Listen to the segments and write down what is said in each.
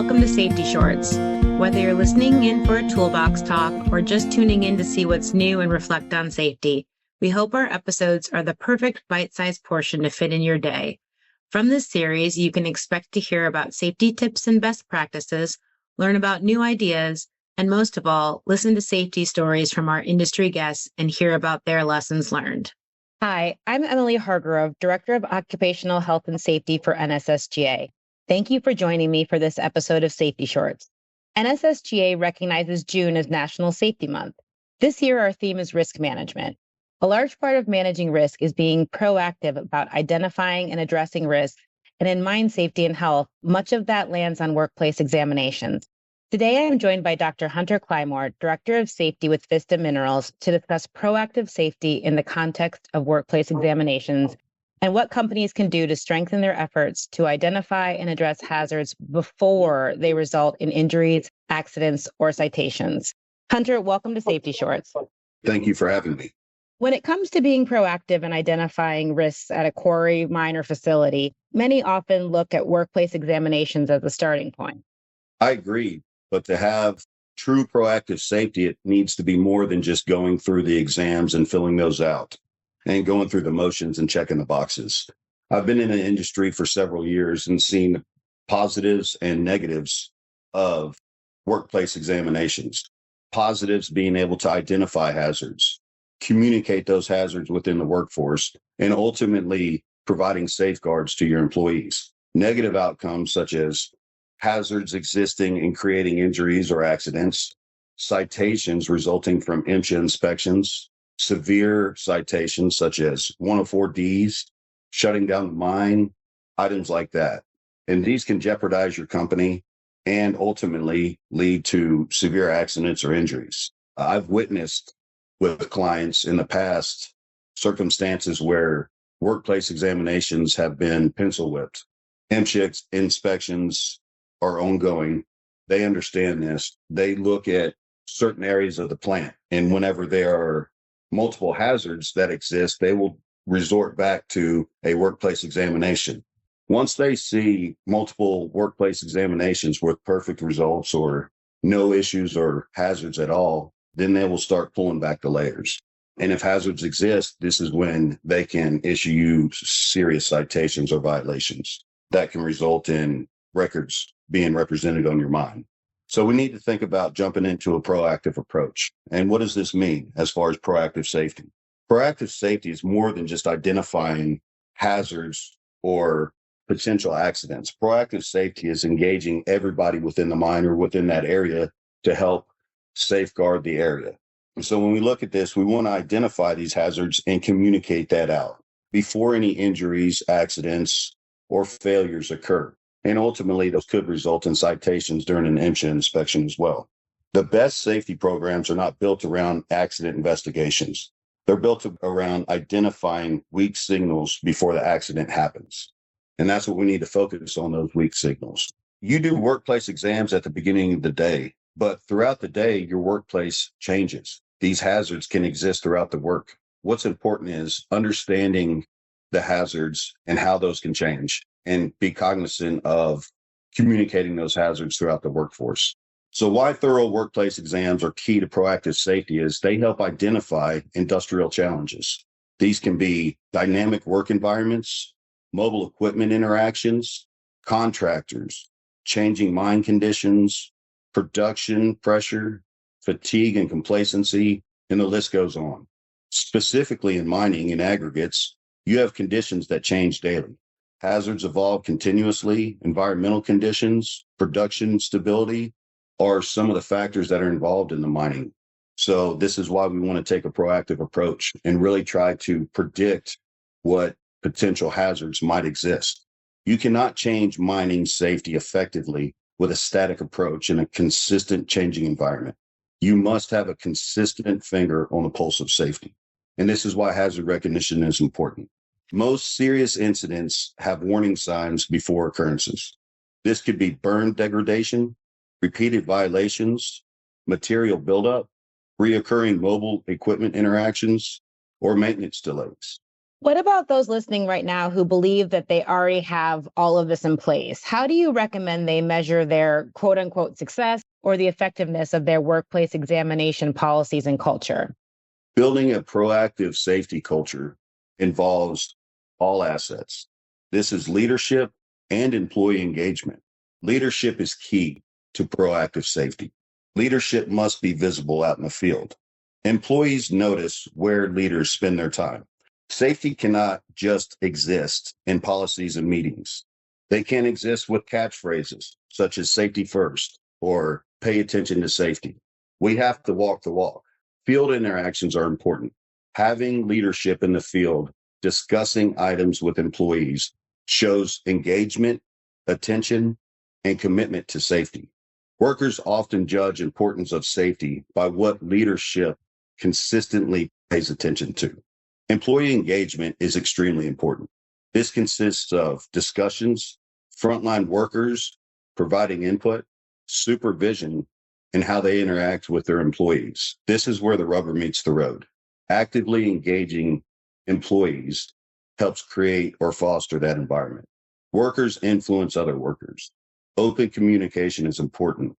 Welcome to Safety Shorts. Whether you're listening in for a toolbox talk or just tuning in to see what's new and reflect on safety, we hope our episodes are the perfect bite-sized portion to fit in your day. From this series, you can expect to hear about safety tips and best practices, learn about new ideas, and most of all, listen to safety stories from our industry guests and hear about their lessons learned. Hi, I'm Emily Hargrove, Director of Occupational Health and Safety for NSSGA. Thank you for joining me for this episode of Safety Shorts. NSSGA recognizes June as National Safety Month. This year, our theme is risk management. A large part of managing risk is being proactive about identifying and addressing risk, and in mine safety and health, much of that lands on workplace examinations. Today, I am joined by Dr. Hunter Clymore, Director of Safety with Vista Minerals, to discuss proactive safety in the context of workplace examinations and what companies can do to strengthen their efforts to identify and address hazards before they result in injuries, accidents, or citations. Hunter, welcome to Safety Shorts. Thank you for having me. When it comes to being proactive and identifying risks at a quarry, mine, or facility, many often look at workplace examinations as a starting point. I agree, but to have true proactive safety, it needs to be more than just going through the exams and filling those out and going through the motions and checking the boxes. I've been in the industry for several years and seen the positives and negatives of workplace examinations. Positives being able to identify hazards, communicate those hazards within the workforce, and ultimately providing safeguards to your employees. Negative outcomes such as hazards existing and creating injuries or accidents, citations resulting from MSHA inspections, severe citations such as 104Ds, shutting down the mine, items like that. And these can jeopardize your company and ultimately lead to severe accidents or injuries. I've witnessed with clients in the past circumstances where workplace examinations have been pencil whipped. MSHA inspections are ongoing. They understand this. They look at certain areas of the plant, and whenever there are multiple hazards that exist, they will resort back to a workplace examination. Once they see multiple workplace examinations with perfect results or no issues or hazards at all, then they will start pulling back the layers. And if hazards exist, this is when they can issue you serious citations or violations that can result in records being represented on your mine. So we need to think about jumping into a proactive approach. And what does this mean as far as proactive safety? Proactive safety is more than just identifying hazards or potential accidents. Proactive safety is engaging everybody within the mine or within that area to help safeguard the area. And so when we look at this, we want to identify these hazards and communicate that out before any injuries, accidents, or failures occur. And ultimately, those could result in citations during an MSHA inspection as well. The best safety programs are not built around accident investigations. They're built around identifying weak signals before the accident happens. And that's what we need to focus on, those weak signals. You do workplace exams at the beginning of the day, but throughout the day, your workplace changes. These hazards can exist throughout the work. What's important is understanding the hazards and how those can change, and be cognizant of communicating those hazards throughout the workforce. So why thorough workplace exams are key to proactive safety is they help identify industrial challenges. These can be dynamic work environments, mobile equipment interactions, contractors, changing mine conditions, production pressure, fatigue and complacency, and the list goes on. Specifically in mining and aggregates, you have conditions that change daily. Hazards evolve continuously. Environmental conditions, production stability are some of the factors that are involved in the mining. So this is why we want to take a proactive approach and really try to predict what potential hazards might exist. You cannot change mining safety effectively with a static approach in a consistent changing environment. You must have a consistent finger on the pulse of safety. And this is why hazard recognition is important. Most serious incidents have warning signs before occurrences. This could be burn degradation, repeated violations, material buildup, reoccurring mobile equipment interactions, or maintenance delays. What about those listening right now who believe that they already have all of this in place? How do you recommend they measure their quote unquote success or the effectiveness of their workplace examination policies and culture? Building a proactive safety culture involves all assets. This is leadership and employee engagement. Leadership is key to proactive safety. Leadership must be visible out in the field. Employees notice where leaders spend their time. Safety cannot just exist in policies and meetings. They can exist with catchphrases such as safety first or pay attention to safety. We have to walk the walk. Field interactions are important. Having leadership in the field, discussing items with employees shows engagement, attention, and commitment to safety. Workers often judge importance of safety by what leadership consistently pays attention to. Employee engagement is extremely important. This consists of discussions, frontline workers providing input, supervision, and how they interact with their employees. This is where the rubber meets the road. Actively engaging employees helps create or foster that environment. Workers influence other workers. Open communication is important,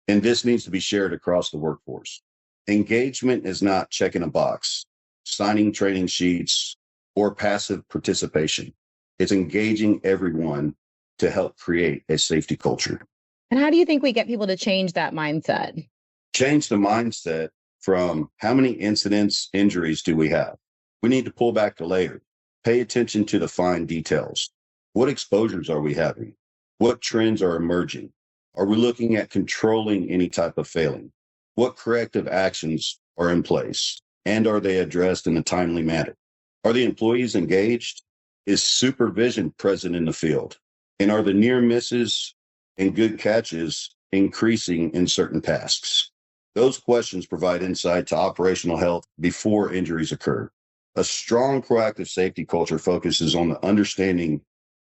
and this needs to be shared across the workforce. Engagement is not checking a box, signing training sheets, or passive participation. It's engaging everyone to help create a safety culture. And how do you think we get people to change that mindset? Change the mindset from how many incidents, injuries do we have? We need to pull back the layer. Pay attention to the fine details. What exposures are we having? What trends are emerging? Are we looking at controlling any type of failing? What corrective actions are in place? And are they addressed in a timely manner? Are the employees engaged? Is supervision present in the field? And are the near misses and good catches increasing in certain tasks? Those questions provide insight to operational health before injuries occur. A strong proactive safety culture focuses on the understanding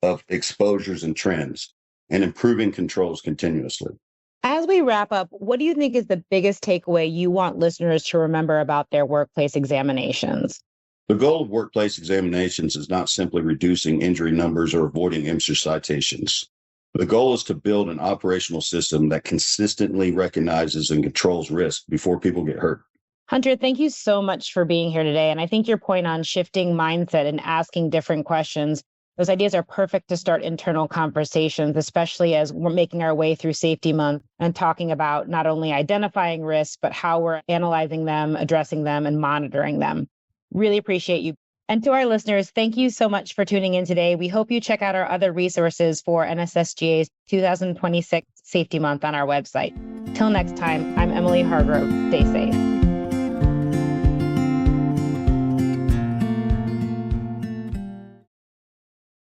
of exposures and trends and improving controls continuously. As we wrap up, what do you think is the biggest takeaway you want listeners to remember about their workplace examinations? The goal of workplace examinations is not simply reducing injury numbers or avoiding MSHA citations. The goal is to build an operational system that consistently recognizes and controls risk before people get hurt. Hunter, thank you so much for being here today. And I think your point on shifting mindset and asking different questions, those ideas are perfect to start internal conversations, especially as we're making our way through Safety Month and talking about not only identifying risks, but how we're analyzing them, addressing them, and monitoring them. Really appreciate you. And to our listeners, thank you so much for tuning in today. We hope you check out our other resources for NSSGA's 2026 Safety Month on our website. Till next time, I'm Emily Hargrove. Stay safe.